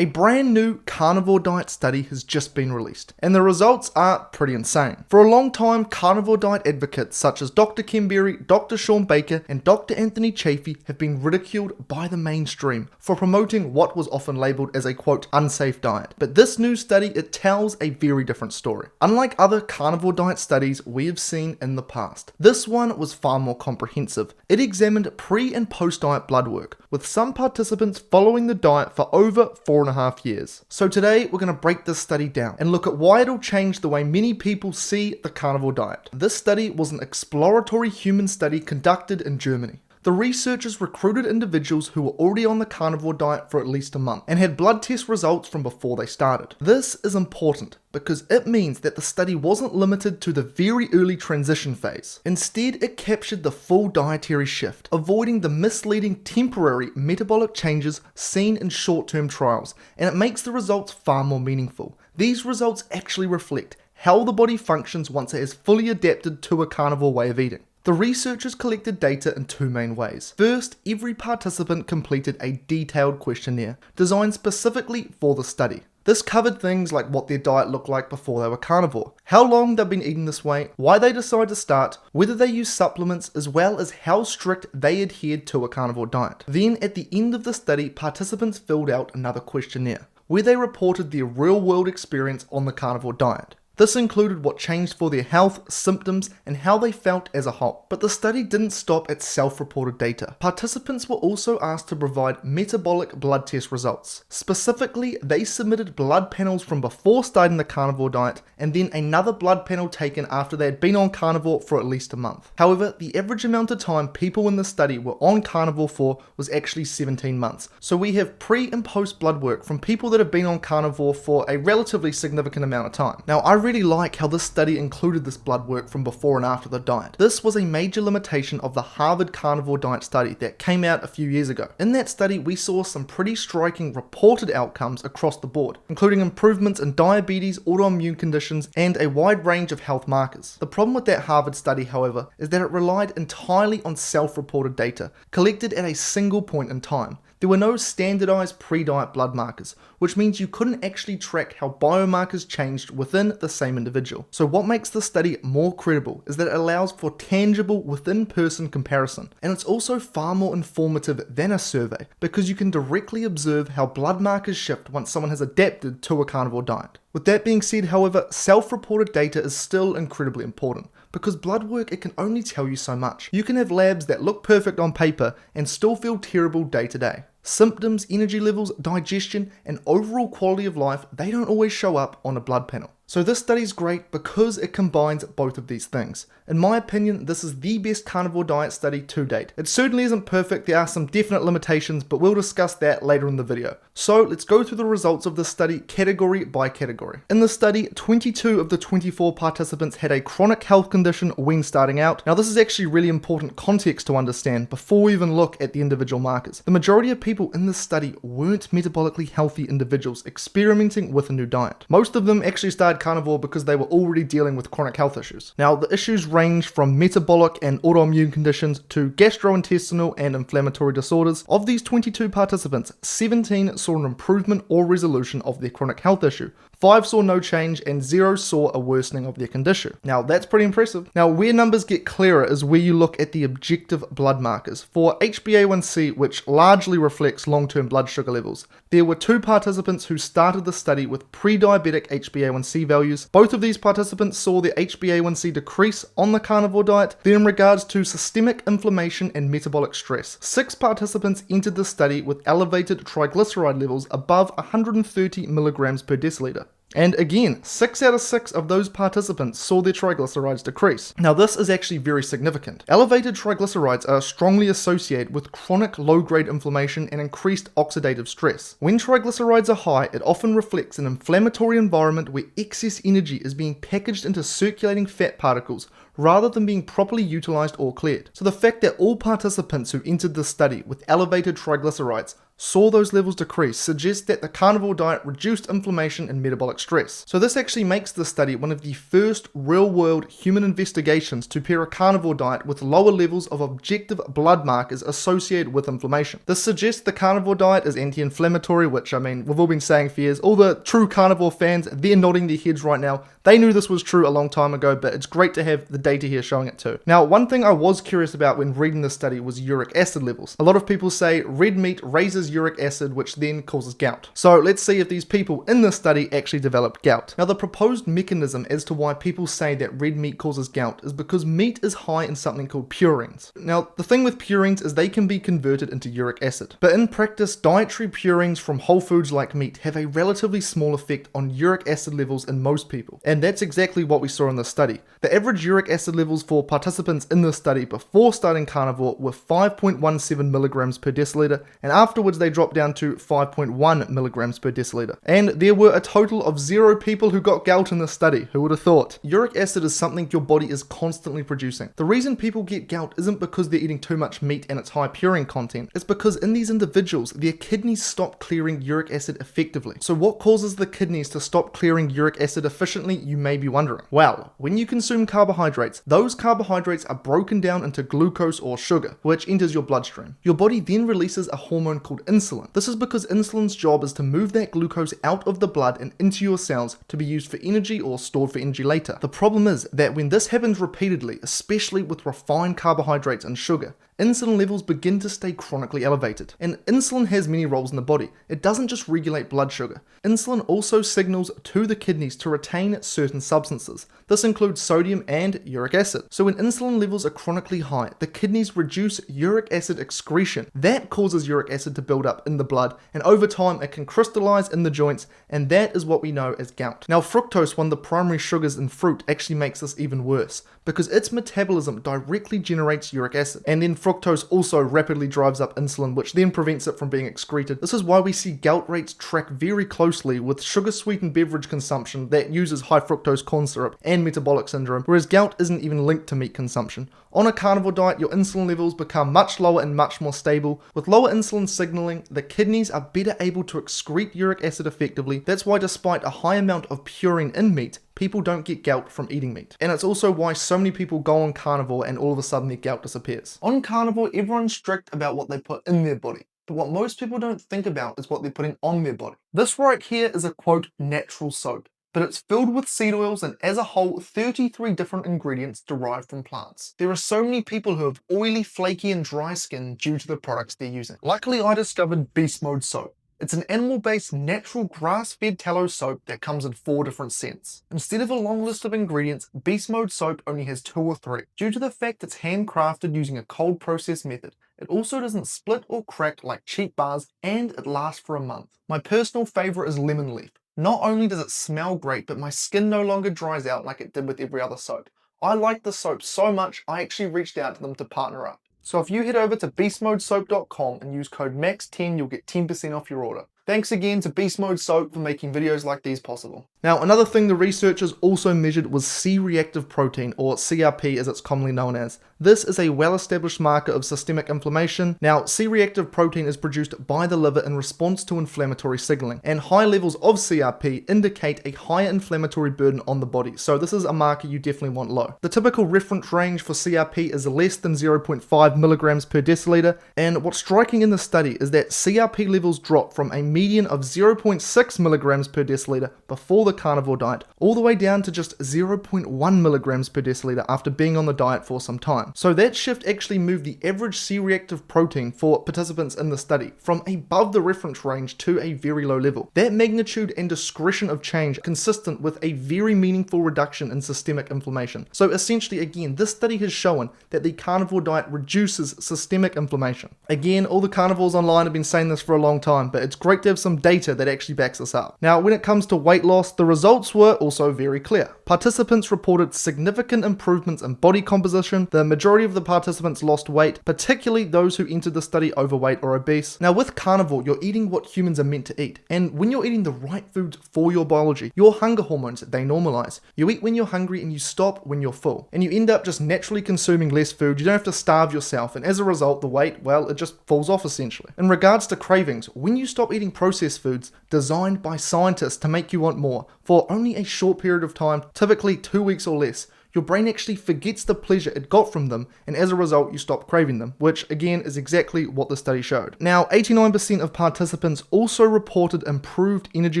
A brand new carnivore diet study has just been released, and the results are pretty insane. For a long time, carnivore diet advocates such as Dr. Ken Berry, Dr. Sean Baker, and Dr. Anthony Chaffee have been ridiculed by the mainstream for promoting what was often labeled as a quote unsafe diet. But this new study, it tells a very different story. Unlike other carnivore diet studies we have seen in the past, this one was far more comprehensive. It examined pre and post diet blood work, with some participants following the diet for over 4.5 years. So today we're going to break this study down and look at why it'll change the way many people see the carnivore diet. This study was an exploratory human study conducted in Germany. The researchers recruited individuals who were already on the carnivore diet for at least a month and had blood test results from before they started. This is important because it means that the study wasn't limited to the very early transition phase. Instead, it captured the full dietary shift, avoiding the misleading temporary metabolic changes seen in short-term trials, and it makes the results far more meaningful. These results actually reflect how the body functions once it has fully adapted to a carnivore way of eating. The researchers collected data in two main ways. First, every participant completed a detailed questionnaire designed specifically for the study. This covered things like what their diet looked like before they were carnivore, how long they've been eating this way, why they decided to start, whether they use supplements, as well as how strict they adhered to a carnivore diet. Then at the end of the study, participants filled out another questionnaire, where they reported their real-world experience on the carnivore diet. This included what changed for their health, symptoms, and how they felt as a whole. But the study didn't stop at self-reported data. Participants were also asked to provide metabolic blood test results. Specifically, they submitted blood panels from before starting the carnivore diet, and then another blood panel taken after they had been on carnivore for at least a month. However, the average amount of time people in the study were on carnivore for was actually 17 months. So we have pre and post blood work from people that have been on carnivore for a relatively significant amount of time. Now, I really like how this study included this blood work from before and after the diet. This was a major limitation of the Harvard carnivore diet study that came out a few years ago. In that study, we saw some pretty striking reported outcomes across the board, including improvements in diabetes, autoimmune conditions, and a wide range of health markers. The problem with that Harvard study, however, is that it relied entirely on self-reported data, collected at a single point in time. There were no standardized pre-diet blood markers, which means you couldn't actually track how biomarkers changed within the same individual. So what makes the study more credible is that it allows for tangible within-person comparison, and it's also far more informative than a survey because you can directly observe how blood markers shift once someone has adapted to a carnivore diet. With that being said, however, self-reported data is still incredibly important because blood work, it can only tell you so much. You can have labs that look perfect on paper and still feel terrible day to day. Symptoms, energy levels, digestion, and overall quality of life, they don't always show up on a blood panel. So this study is great because it combines both of these things. In my opinion, this is the best carnivore diet study to date. It certainly isn't perfect, there are some definite limitations, but we'll discuss that later in the video. So let's go through the results of this study category by category. In the study, 22 of the 24 participants had a chronic health condition when starting out. Now this is actually really important context to understand before we even look at the individual markers. The majority of people in this study weren't metabolically healthy individuals experimenting with a new diet. Most of them actually started carnivore because they were already dealing with chronic health issues. Now the issues range from metabolic and autoimmune conditions to gastrointestinal and inflammatory disorders. Of these 22 participants, 17 saw an improvement or resolution of their chronic health issue. 5 saw no change and 0 saw a worsening of their condition. Now that's pretty impressive. Now where numbers get clearer is where you look at the objective blood markers. For HbA1c, which largely reflects long-term blood sugar levels, there were 2 participants who started the study with pre-diabetic HbA1c values. Both of these participants saw their HbA1c decrease on the carnivore diet. Then in regards to systemic inflammation and metabolic stress, 6 participants entered the study with elevated triglyceride levels above 130 milligrams per deciliter. And again, 6 out of 6 of those participants saw their triglycerides decrease. Now this is actually very significant. Elevated triglycerides are strongly associated with chronic low-grade inflammation and increased oxidative stress. When triglycerides are high, it often reflects an inflammatory environment where excess energy is being packaged into circulating fat particles rather than being properly utilized or cleared. So the fact that all participants who entered the study with elevated triglycerides saw those levels decrease suggests that the carnivore diet reduced inflammation and metabolic stress. So this actually makes the study one of the first real-world human investigations to pair a carnivore diet with lower levels of objective blood markers associated with inflammation. This suggests the carnivore diet is anti-inflammatory, which, I mean, we've all been saying for years. All the true carnivore fans, they're nodding their heads right now. They knew this was true a long time ago, but it's great to have the data here showing it too. Now, one thing I was curious about when reading this study was uric acid levels. A lot of people say red meat raises uric acid, which then causes gout. So let's see if these people in this study actually developed gout. Now, the proposed mechanism as to why people say that red meat causes gout is because meat is high in something called purines. Now, the thing with purines is they can be converted into uric acid. But in practice, dietary purines from whole foods like meat have a relatively small effect on uric acid levels in most people. And that's exactly what we saw in this study. The average uric acid levels for participants in this study before starting carnivore were 5.17 milligrams per deciliter, and afterwards they dropped down to 5.1 milligrams per deciliter. And there were a total of 0 people who got gout in this study. Who would have thought? Uric acid is something your body is constantly producing. The reason people get gout isn't because they're eating too much meat and its high purine content. It's because in these individuals, their kidneys stop clearing uric acid effectively. So what causes the kidneys to stop clearing uric acid efficiently, you may be wondering? Well, when you consume carbohydrates, those carbohydrates are broken down into glucose or sugar, which enters your bloodstream. Your body then releases a hormone called insulin. This is because insulin's job is to move that glucose out of the blood and into your cells to be used for energy or stored for energy later. The problem is that when this happens repeatedly, especially with refined carbohydrates and sugar, insulin levels begin to stay chronically elevated. And insulin has many roles in the body. It doesn't just regulate blood sugar. Insulin also signals to the kidneys to retain certain substances. This includes sodium and uric acid. So when insulin levels are chronically high, the kidneys reduce uric acid excretion. That causes uric acid to build up in the blood, and over time it can crystallize in the joints, and that is what we know as gout. Now, fructose, one of the primary sugars in fruit, actually makes this even worse, because its metabolism directly generates uric acid, and then fructose also rapidly drives up insulin, which then prevents it from being excreted. This is why we see gout rates track very closely with sugar-sweetened beverage consumption that uses high fructose corn syrup and metabolic syndrome, whereas gout isn't even linked to meat consumption. On a carnivore diet, your insulin levels become much lower and much more stable. With lower insulin signaling, the kidneys are better able to excrete uric acid effectively. That's why despite a high amount of purine in meat, people don't get gout from eating meat. And it's also why so many people go on carnivore and all of a sudden their gout disappears. On carnivore, everyone's strict about what they put in their body. But what most people don't think about is what they're putting on their body. This right here is a quote natural soap, but it's filled with seed oils and as a whole 33 different ingredients derived from plants. There are so many people who have oily, flaky and dry skin due to the products they're using. Luckily I discovered Beast Mode soap. It's an animal-based natural grass-fed tallow soap that comes in 4 different scents. Instead of a long list of ingredients, Beast Mode soap only has 2 or 3. Due to the fact it's handcrafted using a cold process method, it also doesn't split or crack like cheap bars, and it lasts for a month. My personal favorite is lemon leaf. Not only does it smell great, but my skin no longer dries out like it did with every other soap. I like the soap so much, I actually reached out to them to partner up. So if you head over to beastmodesoap.com and use code MAX10, you'll get 10% off your order. Thanks again to Beast Mode Soap for making videos like these possible. Now, another thing the researchers also measured was C-reactive protein, or CRP as it's commonly known as. This is a well-established marker of systemic inflammation. Now, C-reactive protein is produced by the liver in response to inflammatory signaling, and high levels of CRP indicate a higher inflammatory burden on the body, so this is a marker you definitely want low. The typical reference range for CRP is less than 0.5 milligrams per deciliter, and what's striking in the study is that CRP levels drop from a median of 0.6 milligrams per deciliter before the carnivore diet, all the way down to just 0.1 milligrams per deciliter after being on the diet for some time. So that shift actually moved the average C-reactive protein for participants in the study from above the reference range to a very low level. That magnitude and discretion of change consistent with a very meaningful reduction in systemic inflammation. So essentially, again, this study has shown that the carnivore diet reduces systemic inflammation. Again, all the carnivores online have been saying this for a long time, but it's great to have some data that actually backs this up. Now, when it comes to weight loss, the results were also very clear. Participants reported significant improvements in body composition. The Majority of the participants lost weight, particularly those who entered the study overweight or obese. Now with carnivore, you're eating what humans are meant to eat, and when you're eating the right foods for your biology, your hunger hormones, they normalize. You eat when you're hungry and you stop when you're full, and you end up just naturally consuming less food. You don't have to starve yourself, and as a result, the weight, well, it just falls off essentially. In regards to cravings, when you stop eating processed foods designed by scientists to make you want more for only a short period of time, typically 2 weeks or less, your brain actually forgets the pleasure it got from them, and as a result, you stop craving them, which again is exactly what the study showed. Now, 89% of participants also reported improved energy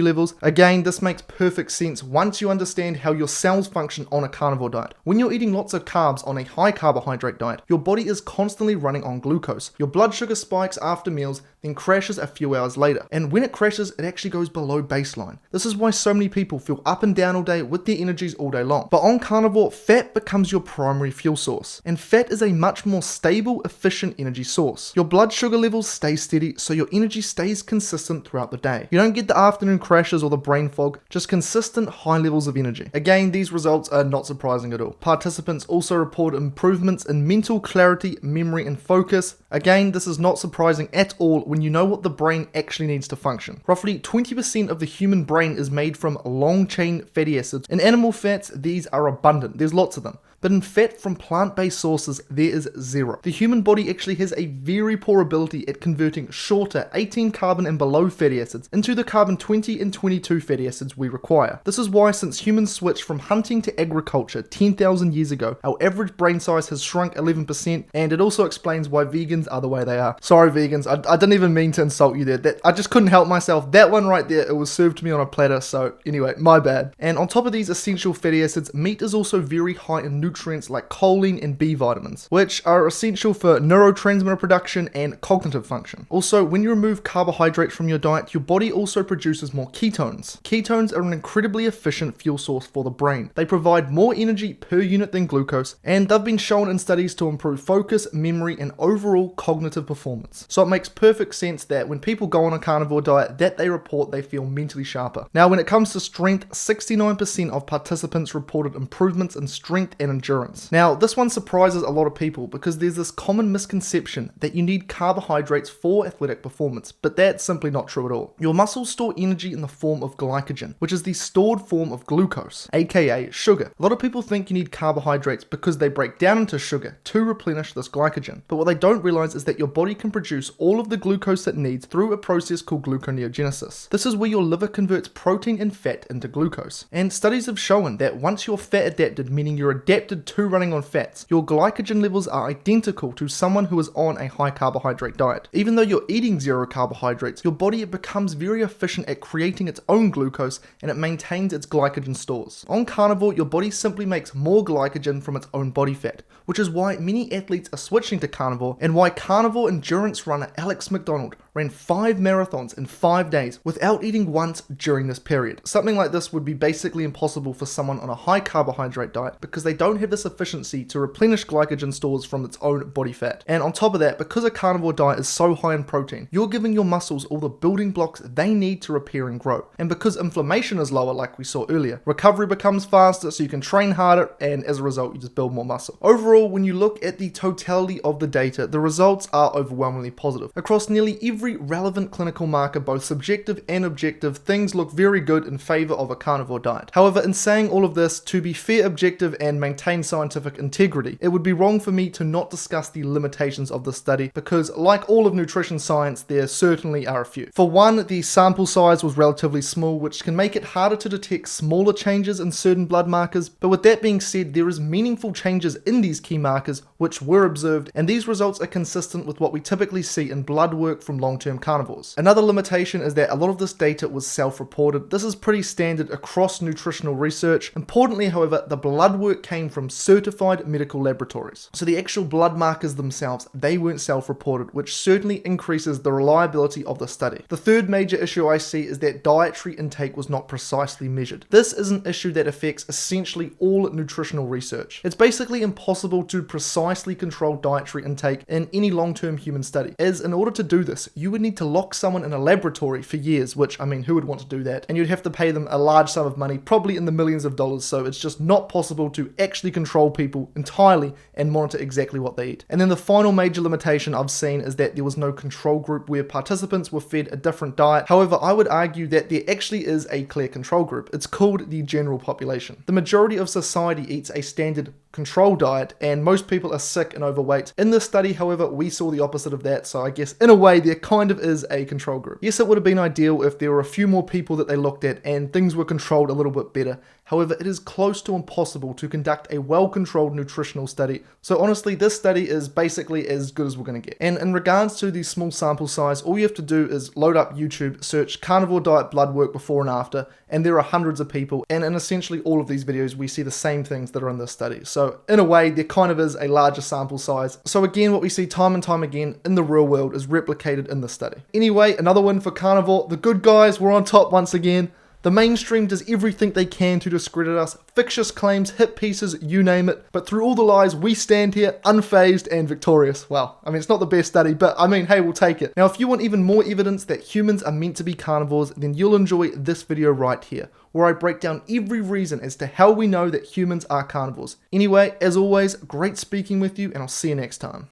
levels. Again, this makes perfect sense once you understand how your cells function on a carnivore diet. When you're eating lots of carbs on a high carbohydrate diet, your body is constantly running on glucose. Your blood sugar spikes after meals, then crashes a few hours later. And when it crashes, it actually goes below baseline. This is why so many people feel up and down all day with their energies all day long. But on carnivore, fat becomes your primary fuel source, and fat is a much more stable, efficient energy source. Your blood sugar levels stay steady, so your energy stays consistent throughout the day. You don't get the afternoon crashes or the brain fog, just consistent high levels of energy. Again, these results are not surprising at all. Participants also report improvements in mental clarity, memory, and focus. Again, this is not surprising at all when you know what the brain actually needs to function. Roughly 20% of the human brain is made from long-chain fatty acids. In animal fats, these are abundant. There's lots of them. But in fat from plant-based sources, there is zero. The human body actually has a very poor ability at converting shorter 18 carbon and below fatty acids into the carbon 20 and 22 fatty acids we require. This is why since humans switched from hunting to agriculture 10,000 years ago, our average brain size has shrunk 11%, and it also explains why vegans are the way they are. Sorry vegans, I didn't even mean to insult you there. I just couldn't help myself. That one right there, it was served to me on a platter, so anyway, my bad. And on top of these essential fatty acids, meat is also very high in nutrients like choline and B vitamins, which are essential for neurotransmitter production and cognitive function. Also, when you remove carbohydrates from your diet, your body also produces more ketones. Ketones are an incredibly efficient fuel source for the brain. They provide more energy per unit than glucose, and they've been shown in studies to improve focus, memory, and overall cognitive performance. So it makes perfect sense that when people go on a carnivore diet, that they report they feel mentally sharper. Now, when it comes to strength, 69% of participants reported improvements in strength and endurance. Now, this one surprises a lot of people because there's this common misconception that you need carbohydrates for athletic performance, but that's simply not true at all. Your muscles store energy in the form of glycogen, which is the stored form of glucose, aka sugar. A lot of people think you need carbohydrates because they break down into sugar to replenish this glycogen, but what they don't realize is that your body can produce all of the glucose it needs through a process called gluconeogenesis. This is where your liver converts protein and fat into glucose, and studies have shown that once you're fat adapted, meaning you're adapted to running on fats, your glycogen levels are identical to someone who is on a high carbohydrate diet. Even though you're eating zero carbohydrates, your body becomes very efficient at creating its own glucose, and it maintains its glycogen stores. On carnivore, your body simply makes more glycogen from its own body fat, which is why many athletes are switching to carnivore, and why carnivore endurance runner Alex McDonald ran 5 marathons in 5 days without eating once during this period. Something like this would be basically impossible for someone on a high carbohydrate diet because they don't have this efficiency to replenish glycogen stores from its own body fat. And on top of that, because a carnivore diet is so high in protein, you're giving your muscles all the building blocks they need to repair and grow. And because inflammation is lower, like we saw earlier, recovery becomes faster, so you can train harder, and as a result, you just build more muscle. Overall, when you look at the totality of the data, the results are overwhelmingly positive. Across nearly every relevant clinical marker, both subjective and objective, things look very good in favor of a carnivore diet. However, in saying all of this, to be fair, objective, and maintain scientific integrity, it would be wrong for me to not discuss the limitations of the study because, like all of nutrition science, there certainly are a few. For one, the sample size was relatively small, which can make it harder to detect smaller changes in certain blood markers, but with that being said, there is meaningful changes in these key markers which were observed, and these results are consistent with what we typically see in blood work from long-term carnivores. Another limitation is that a lot of this data was self-reported. This is pretty standard across nutritional research. Importantly, however, the blood work came from certified medical laboratories. So the actual blood markers themselves, they weren't self-reported, which certainly increases the reliability of the study. The third major issue I see is that dietary intake was not precisely measured. This is an issue that affects essentially all nutritional research. It's basically impossible to precisely control dietary intake in any long-term human study, as in order to do this, you would need to lock someone in a laboratory for years, which, I mean, who would want to do that? And you'd have to pay them a large sum of money, probably in the millions of dollars, so it's just not possible to actually control people entirely and monitor exactly what they eat. And then the final major limitation I've seen is that there was no control group where participants were fed a different diet. However, I would argue that there actually is a clear control group. It's called the general population. The majority of society eats a standard control diet, and most people are sick and overweight. In this study, however, we saw the opposite of that, so I guess in a way there kind of is a control group. Yes, it would have been ideal if there were a few more people that they looked at and things were controlled a little bit better. However, it is close to impossible to conduct a well-controlled nutritional study, so honestly this study is basically as good as we're going to get. And in regards to the small sample size, all you have to do is load up YouTube, search carnivore diet blood work before and after, and there are hundreds of people, and in essentially all of these videos we see the same things that are in this study. So in a way there kind of is a larger sample size. So again, what we see time and time again in the real world is replicated in this study. Anyway, another win for Carnivore. The good guys were on top once again. The mainstream does everything they can to discredit us, fictitious claims, hit pieces, you name it. But through all the lies, we stand here unfazed and victorious. Well, I mean, it's not the best study, but I mean, hey, we'll take it. Now, if you want even more evidence that humans are meant to be carnivores, then you'll enjoy this video right here, where I break down every reason as to how we know that humans are carnivores. Anyway, as always, great speaking with you, and I'll see you next time.